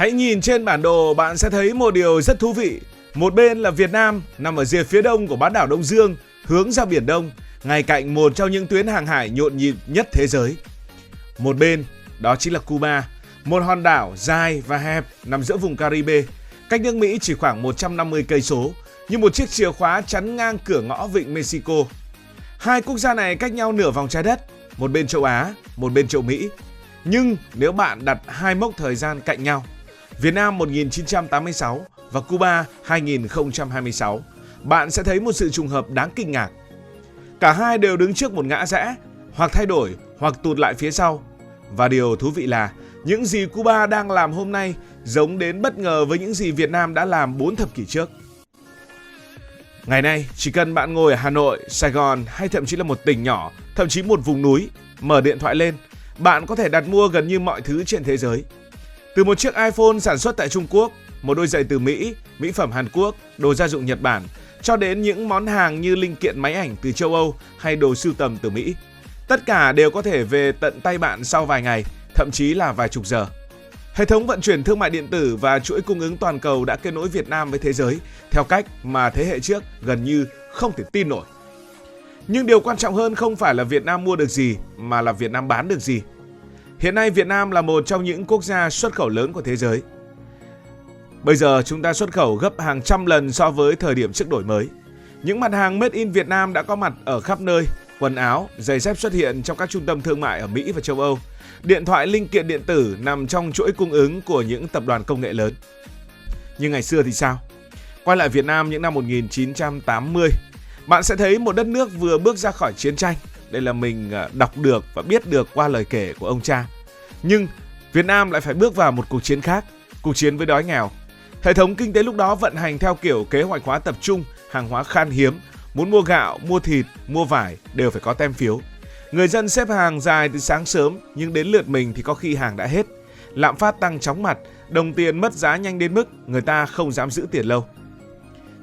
Hãy nhìn trên bản đồ, bạn sẽ thấy một điều rất thú vị. Một bên là Việt Nam nằm ở rìa phía đông của bán đảo Đông Dương, hướng ra Biển Đông, ngay cạnh một trong những tuyến hàng hải nhộn nhịp nhất thế giới. Một bên, đó chính là Cuba, một hòn đảo dài và hẹp nằm giữa vùng Caribe, cách nước Mỹ chỉ khoảng 150 cây số, như một chiếc chìa khóa chắn ngang cửa ngõ vịnh Mexico. Hai quốc gia này cách nhau nửa vòng trái đất, một bên châu Á, một bên châu Mỹ. Nhưng nếu bạn đặt hai mốc thời gian cạnh nhau, Việt Nam 1986 và Cuba 2026, bạn sẽ thấy một sự trùng hợp đáng kinh ngạc. Cả hai đều đứng trước một ngã rẽ, hoặc thay đổi hoặc tụt lại phía sau. Và điều thú vị là những gì Cuba đang làm hôm nay giống đến bất ngờ với những gì Việt Nam đã làm 4 thập kỷ trước. Ngày nay, chỉ cần bạn ngồi ở Hà Nội, Sài Gòn hay thậm chí là một tỉnh nhỏ, thậm chí một vùng núi, mở điện thoại lên, bạn có thể đặt mua gần như mọi thứ trên thế giới. Từ một chiếc iPhone sản xuất tại Trung Quốc, một đôi giày từ Mỹ, mỹ phẩm Hàn Quốc, đồ gia dụng Nhật Bản, cho đến những món hàng như linh kiện máy ảnh từ châu Âu hay đồ sưu tầm từ Mỹ. Tất cả đều có thể về tận tay bạn sau vài ngày, thậm chí là vài chục giờ. Hệ thống vận chuyển thương mại điện tử và chuỗi cung ứng toàn cầu đã kết nối Việt Nam với thế giới theo cách mà thế hệ trước gần như không thể tin nổi. Nhưng điều quan trọng hơn không phải là Việt Nam mua được gì, mà là Việt Nam bán được gì. Hiện nay Việt Nam là một trong những quốc gia xuất khẩu lớn của thế giới. Bây giờ chúng ta xuất khẩu gấp hàng trăm lần so với thời điểm trước đổi mới. Những mặt hàng made in Việt Nam đã có mặt ở khắp nơi. Quần áo, giày dép xuất hiện trong các trung tâm thương mại ở Mỹ và châu Âu. Điện thoại linh kiện điện tử nằm trong chuỗi cung ứng của những tập đoàn công nghệ lớn. Nhưng ngày xưa thì sao? Quay lại Việt Nam những năm 1980, bạn sẽ thấy một đất nước vừa bước ra khỏi chiến tranh. Đây là mình đọc được và biết được qua lời kể của ông cha. Nhưng Việt Nam lại phải bước vào một cuộc chiến khác, cuộc chiến với đói nghèo. Hệ thống kinh tế lúc đó vận hành theo kiểu kế hoạch hóa tập trung, hàng hóa khan hiếm. Muốn mua gạo, mua thịt, mua vải đều phải có tem phiếu. Người dân xếp hàng dài từ sáng sớm, nhưng đến lượt mình thì có khi hàng đã hết. Lạm phát tăng chóng mặt, đồng tiền mất giá nhanh đến mức người ta không dám giữ tiền lâu.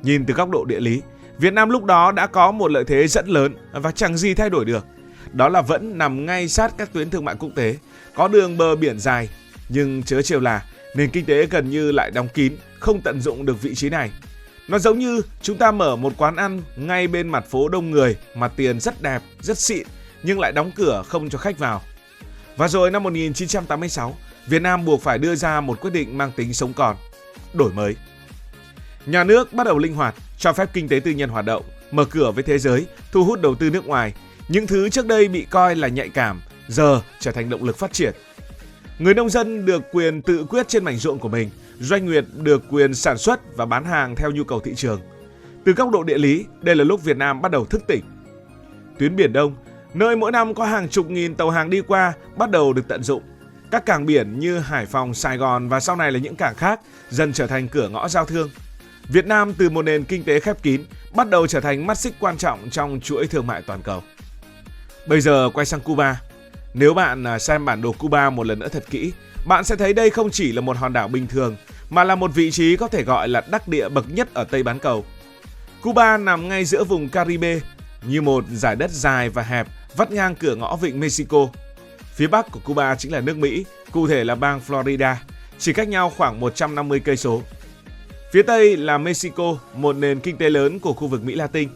Nhìn từ góc độ địa lý, Việt Nam lúc đó đã có một lợi thế rất lớn và chẳng gì thay đổi được. Đó là vẫn nằm ngay sát các tuyến thương mại quốc tế, có đường bờ biển dài. Nhưng chớ trêu là nền kinh tế gần như lại đóng kín, không tận dụng được vị trí này. Nó giống như chúng ta mở một quán ăn ngay bên mặt phố đông người, mặt tiền rất đẹp, rất xịn, nhưng lại đóng cửa không cho khách vào. Và rồi năm 1986, Việt Nam buộc phải đưa ra một quyết định mang tính sống còn: đổi mới. Nhà nước bắt đầu linh hoạt, cho phép kinh tế tư nhân hoạt động, mở cửa với thế giới, thu hút đầu tư nước ngoài. Những thứ trước đây bị coi là nhạy cảm, giờ trở thành động lực phát triển. Người nông dân được quyền tự quyết trên mảnh ruộng của mình, doanh nghiệp được quyền sản xuất và bán hàng theo nhu cầu thị trường. Từ góc độ địa lý, đây là lúc Việt Nam bắt đầu thức tỉnh. Tuyến Biển Đông, nơi mỗi năm có hàng chục nghìn tàu hàng đi qua, bắt đầu được tận dụng. Các cảng biển như Hải Phòng, Sài Gòn và sau này là những cảng khác dần trở thành cửa ngõ giao thương. Việt Nam từ một nền kinh tế khép kín bắt đầu trở thành mắt xích quan trọng trong chuỗi thương mại toàn cầu. Bây giờ quay sang Cuba. Nếu bạn xem bản đồ Cuba một lần nữa thật kỹ, bạn sẽ thấy đây không chỉ là một hòn đảo bình thường, mà là một vị trí có thể gọi là đắc địa bậc nhất ở Tây bán cầu. Cuba nằm ngay giữa vùng Caribe, như một dải đất dài và hẹp vắt ngang cửa ngõ vịnh Mexico. Phía bắc của Cuba chính là nước Mỹ, cụ thể là bang Florida, chỉ cách nhau khoảng 150 cây số. Phía tây là Mexico, một nền kinh tế lớn của khu vực Mỹ Latin.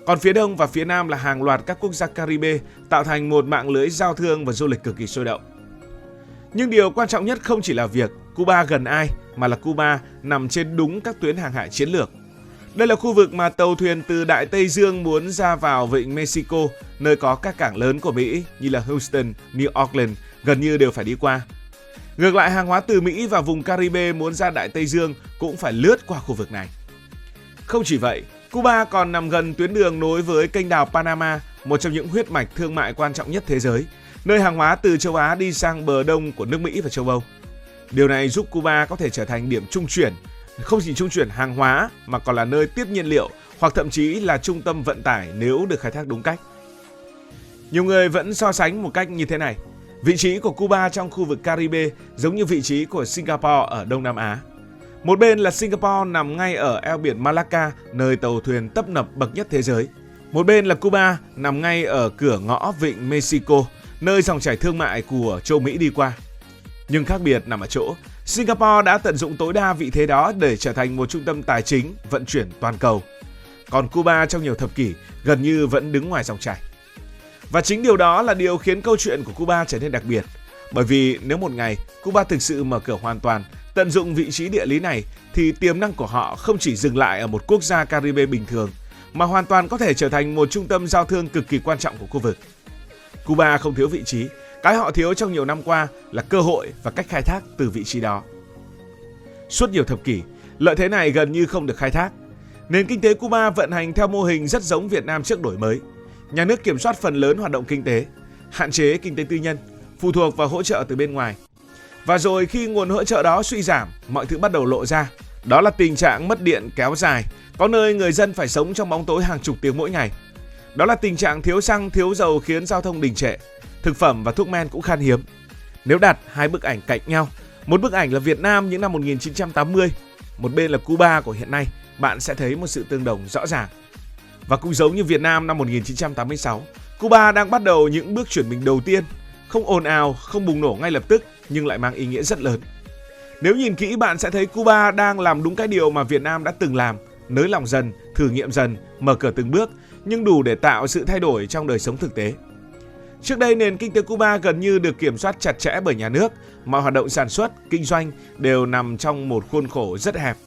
Còn phía đông và phía nam là hàng loạt các quốc gia Caribe, tạo thành một mạng lưới giao thương và du lịch cực kỳ sôi động. Nhưng điều quan trọng nhất không chỉ là việc Cuba gần ai, mà là Cuba nằm trên đúng các tuyến hàng hải chiến lược. Đây là khu vực mà tàu thuyền từ Đại Tây Dương muốn ra vào vịnh Mexico, nơi có các cảng lớn của Mỹ như là Houston, New Orleans, gần như đều phải đi qua. Ngược lại, hàng hóa từ Mỹ và vùng Caribe muốn ra Đại Tây Dương cũng phải lướt qua khu vực này. Không chỉ vậy, Cuba còn nằm gần tuyến đường nối với kênh đào Panama, một trong những huyết mạch thương mại quan trọng nhất thế giới, nơi hàng hóa từ châu Á đi sang bờ đông của nước Mỹ và châu Âu. Điều này giúp Cuba có thể trở thành điểm trung chuyển, không chỉ trung chuyển hàng hóa mà còn là nơi tiếp nhiên liệu hoặc thậm chí là trung tâm vận tải nếu được khai thác đúng cách. Nhiều người vẫn so sánh một cách như thế này. Vị trí của Cuba trong khu vực Caribe giống như vị trí của Singapore ở Đông Nam Á. Một bên là Singapore nằm ngay ở eo biển Malacca, nơi tàu thuyền tấp nập bậc nhất thế giới. Một bên là Cuba nằm ngay ở cửa ngõ vịnh Mexico, nơi dòng chảy thương mại của châu Mỹ đi qua. Nhưng khác biệt nằm ở chỗ, Singapore đã tận dụng tối đa vị thế đó để trở thành một trung tâm tài chính, vận chuyển toàn cầu. Còn Cuba trong nhiều thập kỷ gần như vẫn đứng ngoài dòng chảy. Và chính điều đó là điều khiến câu chuyện của Cuba trở nên đặc biệt. Bởi vì nếu một ngày Cuba thực sự mở cửa hoàn toàn, tận dụng vị trí địa lý này, thì tiềm năng của họ không chỉ dừng lại ở một quốc gia Caribe bình thường, mà hoàn toàn có thể trở thành một trung tâm giao thương cực kỳ quan trọng của khu vực. Cuba không thiếu vị trí, cái họ thiếu trong nhiều năm qua là cơ hội và cách khai thác từ vị trí đó. Suốt nhiều thập kỷ, lợi thế này gần như không được khai thác. Nền kinh tế Cuba vận hành theo mô hình rất giống Việt Nam trước đổi mới. Nhà nước kiểm soát phần lớn hoạt động kinh tế, hạn chế kinh tế tư nhân, phụ thuộc vào hỗ trợ từ bên ngoài. Và rồi khi nguồn hỗ trợ đó suy giảm, mọi thứ bắt đầu lộ ra. Đó là tình trạng mất điện kéo dài, có nơi người dân phải sống trong bóng tối hàng chục tiếng mỗi ngày. Đó là tình trạng thiếu xăng, thiếu dầu khiến giao thông đình trệ, thực phẩm và thuốc men cũng khan hiếm. Nếu đặt hai bức ảnh cạnh nhau, một bức ảnh là Việt Nam những năm 1980, một bên là Cuba của hiện nay, bạn sẽ thấy một sự tương đồng rõ ràng. Và cũng giống như Việt Nam năm 1986, Cuba đang bắt đầu những bước chuyển mình đầu tiên, không ồn ào, không bùng nổ ngay lập tức nhưng lại mang ý nghĩa rất lớn. Nếu nhìn kỹ bạn sẽ thấy Cuba đang làm đúng cái điều mà Việt Nam đã từng làm, nới lỏng dần, thử nghiệm dần, mở cửa từng bước, nhưng đủ để tạo sự thay đổi trong đời sống thực tế. Trước đây, nền kinh tế Cuba gần như được kiểm soát chặt chẽ bởi nhà nước, mọi hoạt động sản xuất, kinh doanh đều nằm trong một khuôn khổ rất hẹp.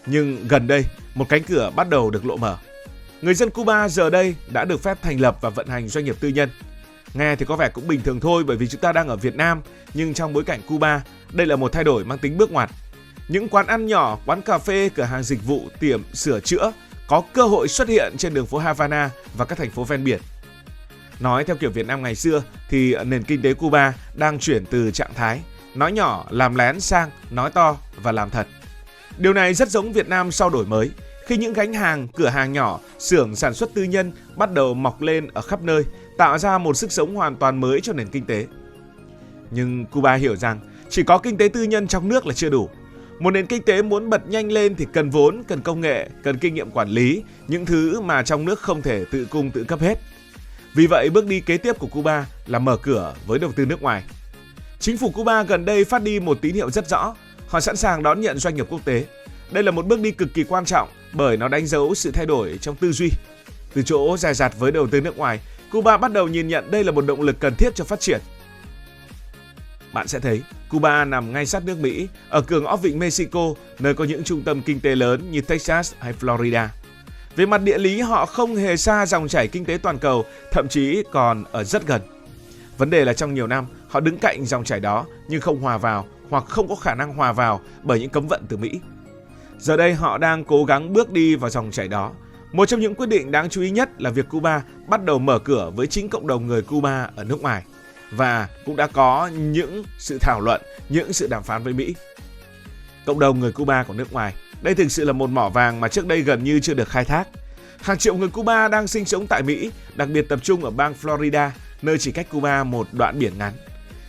Nhưng gần đây, một cánh cửa bắt đầu được lộ mở. Người dân Cuba giờ đây đã được phép thành lập và vận hành doanh nghiệp tư nhân. Nghe thì có vẻ cũng bình thường thôi bởi vì chúng ta đang ở Việt Nam, nhưng trong bối cảnh Cuba, đây là một thay đổi mang tính bước ngoặt. Những quán ăn nhỏ, quán cà phê, cửa hàng dịch vụ, tiệm sửa chữa có cơ hội xuất hiện trên đường phố Havana và các thành phố ven biển. Nói theo kiểu Việt Nam ngày xưa thì nền kinh tế Cuba đang chuyển từ trạng thái nói nhỏ, làm lén sang nói to và làm thật. Điều này rất giống Việt Nam sau đổi mới, khi những gánh hàng, cửa hàng nhỏ, xưởng sản xuất tư nhân bắt đầu mọc lên ở khắp nơi, tạo ra một sức sống hoàn toàn mới cho nền kinh tế. Nhưng Cuba hiểu rằng chỉ có kinh tế tư nhân trong nước là chưa đủ. Một nền kinh tế muốn bật nhanh lên thì cần vốn, cần công nghệ, cần kinh nghiệm quản lý, những thứ mà trong nước không thể tự cung tự cấp hết. Vì vậy, bước đi kế tiếp của Cuba là mở cửa với đầu tư nước ngoài. Chính phủ Cuba gần đây phát đi một tín hiệu rất rõ, họ sẵn sàng đón nhận doanh nghiệp quốc tế. Đây là một bước đi cực kỳ quan trọng bởi nó đánh dấu sự thay đổi trong tư duy. Từ chỗ dè dặt với đầu tư nước ngoài, Cuba bắt đầu nhìn nhận đây là một động lực cần thiết cho phát triển. Bạn sẽ thấy Cuba nằm ngay sát nước Mỹ, ở cường óc vịnh Mexico, nơi có những trung tâm kinh tế lớn như Texas hay Florida. Về mặt địa lý, họ không hề xa dòng chảy kinh tế toàn cầu, thậm chí còn ở rất gần. Vấn đề là trong nhiều năm, họ đứng cạnh dòng chảy đó nhưng không hòa vào hoặc không có khả năng hòa vào bởi những cấm vận từ Mỹ. Giờ đây họ đang cố gắng bước đi vào dòng chảy đó. Một trong những quyết định đáng chú ý nhất là việc Cuba bắt đầu mở cửa với chính cộng đồng người Cuba ở nước ngoài. Và cũng đã có những sự thảo luận, những sự đàm phán với Mỹ. Cộng đồng người Cuba của nước ngoài, đây thực sự là một mỏ vàng mà trước đây gần như chưa được khai thác. Hàng triệu người Cuba đang sinh sống tại Mỹ, đặc biệt tập trung ở bang Florida, nơi chỉ cách Cuba một đoạn biển ngắn.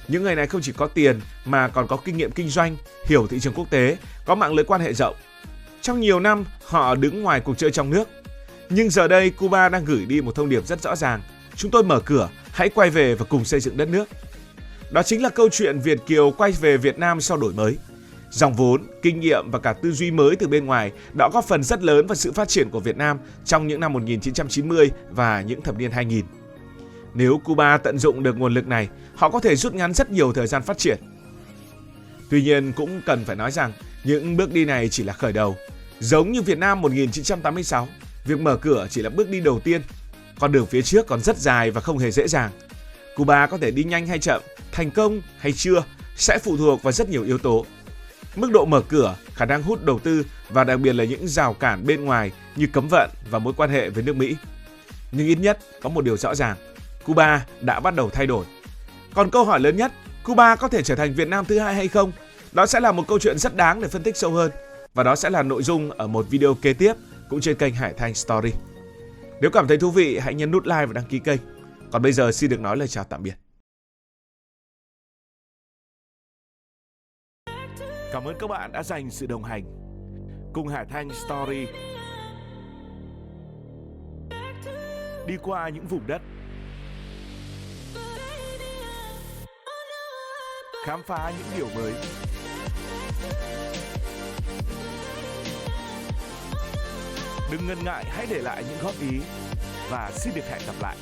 Những người này không chỉ có tiền mà còn có kinh nghiệm kinh doanh, hiểu thị trường quốc tế, có mạng lưới quan hệ rộng. Trong nhiều năm, họ đứng ngoài cuộc chơi trong nước. Nhưng giờ đây, Cuba đang gửi đi một thông điệp rất rõ ràng. Chúng tôi mở cửa, hãy quay về và cùng xây dựng đất nước. Đó chính là câu chuyện Việt Kiều quay về Việt Nam sau đổi mới. Dòng vốn, kinh nghiệm và cả tư duy mới từ bên ngoài đã góp phần rất lớn vào sự phát triển của Việt Nam trong những năm 1990 và những thập niên 2000. Nếu Cuba tận dụng được nguồn lực này, họ có thể rút ngắn rất nhiều thời gian phát triển. Tuy nhiên cũng cần phải nói rằng những bước đi này chỉ là khởi đầu. Giống như Việt Nam 1986, việc mở cửa chỉ là bước đi đầu tiên. Con đường phía trước còn rất dài và không hề dễ dàng. Cuba có thể đi nhanh hay chậm, thành công hay chưa sẽ phụ thuộc vào rất nhiều yếu tố. Mức độ mở cửa, khả năng hút đầu tư và đặc biệt là những rào cản bên ngoài như cấm vận và mối quan hệ với nước Mỹ. Nhưng ít nhất có một điều rõ ràng, Cuba đã bắt đầu thay đổi. Còn câu hỏi lớn nhất, Cuba có thể trở thành Việt Nam thứ hai hay không? Đó sẽ là một câu chuyện rất đáng để phân tích sâu hơn. Và đó sẽ là nội dung ở một video kế tiếp cũng trên kênh Hải Thanh Story. Nếu cảm thấy thú vị, hãy nhấn nút like và đăng ký kênh. Còn bây giờ xin được nói lời chào tạm biệt. Cảm ơn các bạn đã dành sự đồng hành cùng Hải Thanh Story. Đi qua những vùng đất, khám phá những điều mới, Đừng ngần ngại hãy để lại những góp ý và xin được hẹn gặp lại.